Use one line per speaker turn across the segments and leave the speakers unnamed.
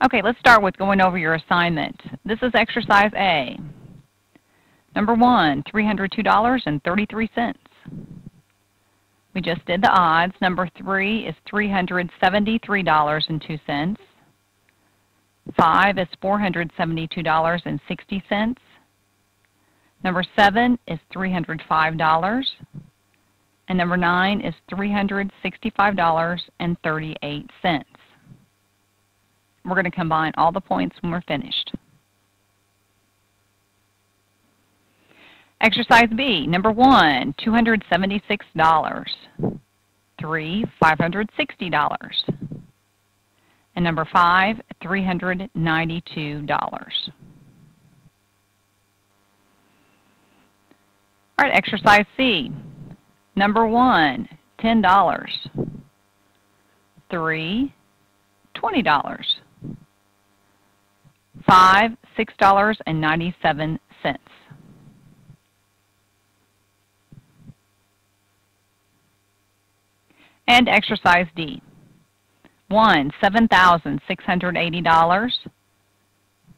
Okay, let's start with going over your assignment. This is exercise A. Number 1, $302.33. We just did the odds. Number 3 is $373.02. 5 is $472.60. Number 7 is $305. And number 9 is $365.38. We're going to combine all the points when we're finished. Exercise B, number 1, $276. 3, $560. And number 5, $392. All right, exercise C. Number 1, $10. 3, $20. 5, $6.97. And exercise D. 1, $7,680.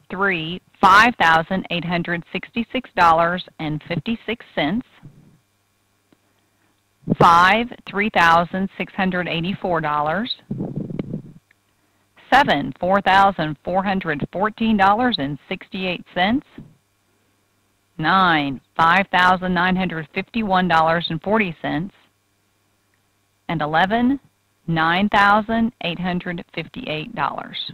3, $5,866.56. 5, $3,684. 7, $4,414.68. 9, $5,951.40. And 11, $9,858.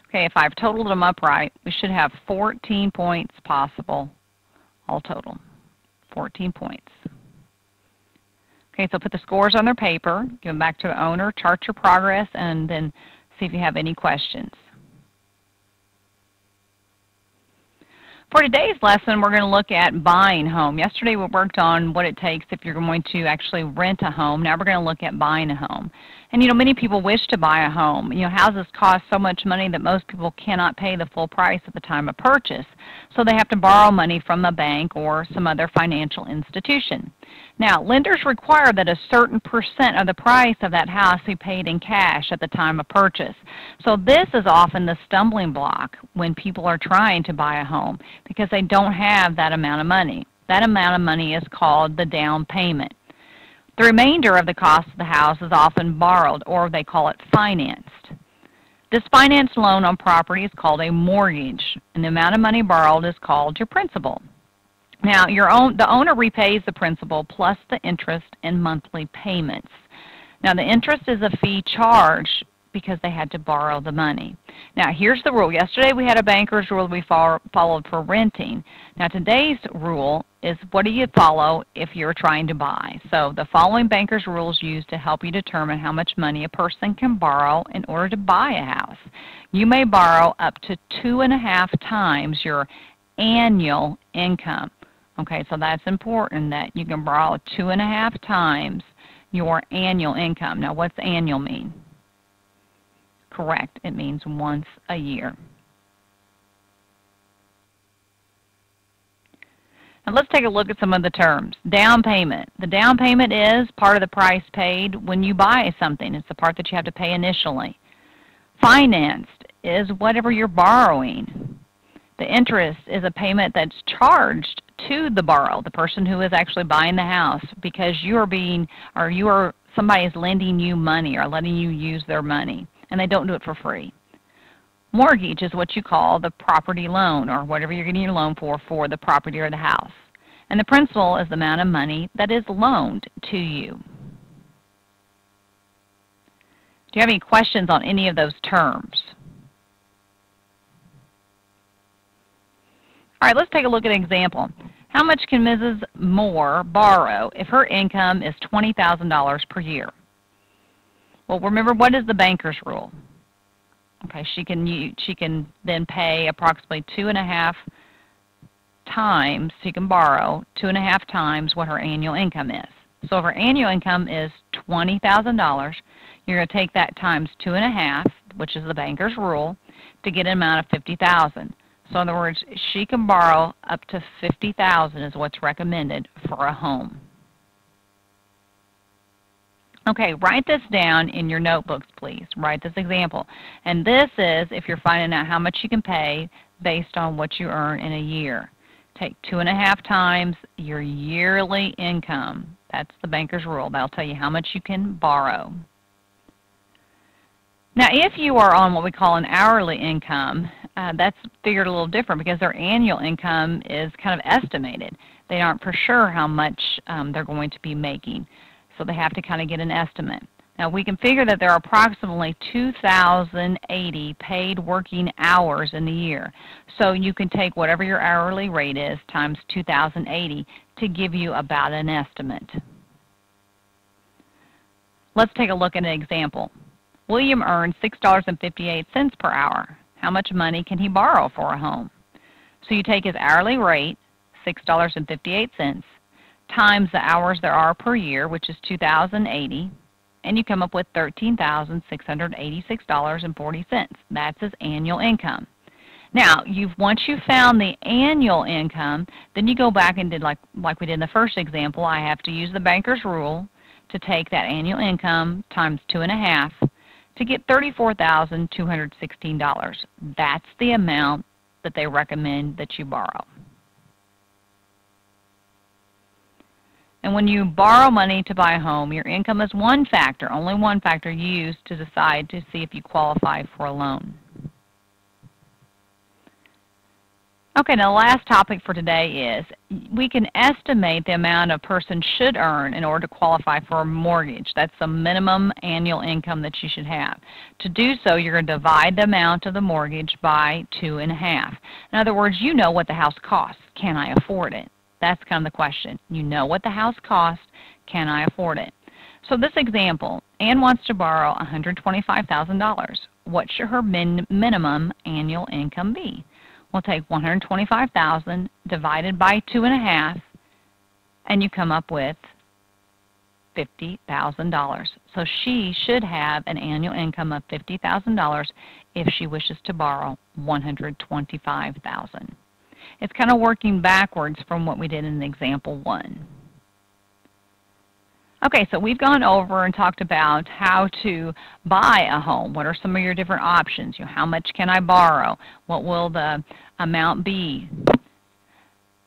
Okay, if I've totaled them up right, we should have 14 points possible, all total, 14 points. Okay, so put the scores on their paper, give them back to the owner, chart your progress, and then see if you have any questions. For today's lesson, we're going to look at buying a home. Yesterday we worked on what it takes if you're going to actually rent a home. Now we're going to look at buying a home. And many people wish to buy a home. Houses cost so much money that most people cannot pay the full price at the time of purchase. So they have to borrow money from a bank or some other financial institution. Now, lenders require that a certain percent of the price of that house be paid in cash at the time of purchase. So this is often the stumbling block when people are trying to buy a home because they don't have that amount of money. That amount of money is called the down payment. The remainder of the cost of the house is often borrowed, or they call it financed. This finance loan on property is called a mortgage, and the amount of money borrowed is called your principal. Now, the owner repays the principal plus the interest and monthly payments. Now, the interest is a fee charged because they had to borrow the money. Now, here's the rule. Yesterday we had a banker's rule we followed for renting. Now, today's rule is what do you follow if you're trying to buy. So the following banker's rules used to help you determine how much money a person can borrow in order to buy a house. You may borrow up to 2.5 times your annual income. Okay, so that's important that you can borrow 2.5 times your annual income. Now, what's annual mean? Correct, it means once a year. Now let's take a look at some of the terms. Down payment. The down payment is part of the price paid when you buy something. It's the part that you have to pay initially. Financed is whatever you're borrowing. The interest is a payment that's charged to the borrower, the person who is actually buying the house, because somebody is lending you money or letting you use their money, and they don't do it for free. Mortgage is what you call the property loan, or whatever you're getting your loan for the property or the house. And the principal is the amount of money that is loaned to you. Do you have any questions on any of those terms? All right, let's take a look at an example. How much can Mrs. Moore borrow if her income is $20,000 per year? Well, remember, what is the banker's rule? Okay, she can then pay approximately 2.5 times, she can borrow 2.5 times what her annual income is. So if her annual income is $20,000, you're going to take that times 2.5, which is the banker's rule, to get an amount of $50,000. So in other words, she can borrow up to $50,000 is what's recommended for a home. Okay, write this down in your notebooks, please. Write this example. And this is if you're finding out how much you can pay based on what you earn in a year. Take 2.5 times your yearly income. That's the banker's rule. That'll tell you how much you can borrow. Now, if you are on what we call an hourly income, that's figured a little different because their annual income is kind of estimated. They aren't for sure how much they're going to be making, so they have to kind of get an estimate. Now, we can figure that there are approximately 2,080 paid working hours in the year. So you can take whatever your hourly rate is times 2,080 to give you about an estimate. Let's take a look at an example. William earns $6.58 per hour. How much money can he borrow for a home? So you take his hourly rate, $6.58, times the hours there are per year, which is 2,080, and you come up with $13,686.40. That's his annual income. Now, once you've found the annual income, then you go back and did like we did in the first example. I have to use the banker's rule to take that annual income times 2.5 to get $34,216. That's the amount that they recommend that you borrow. And when you borrow money to buy a home, your income is one factor, only one factor used to decide to see if you qualify for a loan. Okay, now the last topic for today is we can estimate the amount a person should earn in order to qualify for a mortgage. That's the minimum annual income that you should have. To do so, you're going to divide the amount of the mortgage by 2.5. In other words, you know what the house costs. Can I afford it? That's kind of the question. You know what the house costs. Can I afford it? So this example, Ann wants to borrow $125,000. What should her minimum annual income be? We'll take $125,000 divided by 2.5, and you come up with $50,000. So she should have an annual income of $50,000 if she wishes to borrow $125,000. It's kind of working backwards from what we did in example 1. Okay, so we've gone over and talked about how to buy a home. What are some of your different options? How much can I borrow? What will the amount be?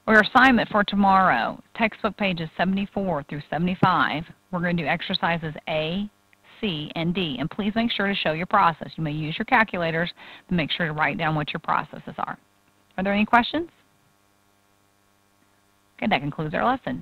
Our assignment for tomorrow, textbook pages 74 through 75, we're going to do exercises A, C, and D. And please make sure to show your process. You may use your calculators, but make sure to write down what your processes are. Are there any questions? Okay, that concludes our lesson.